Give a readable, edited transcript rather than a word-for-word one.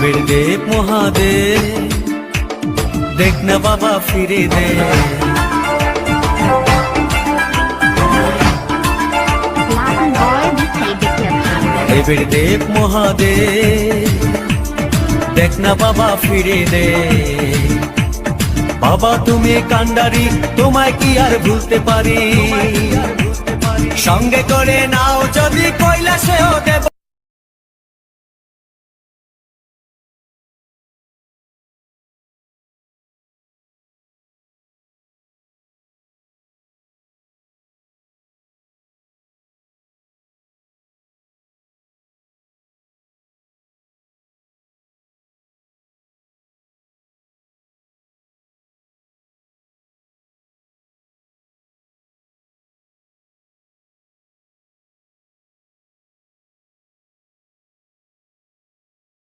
দেব মহাদেব, দেখ না বাবা ফিরে দে। দেব মহাদেব, দেখ না বাবা ফিরে দে। বাবা তুমি কান্ডারি, তোমায় কি আর ভুলতে পারি, সঙ্গে করে নাও যদি কৈলাসেও দেব।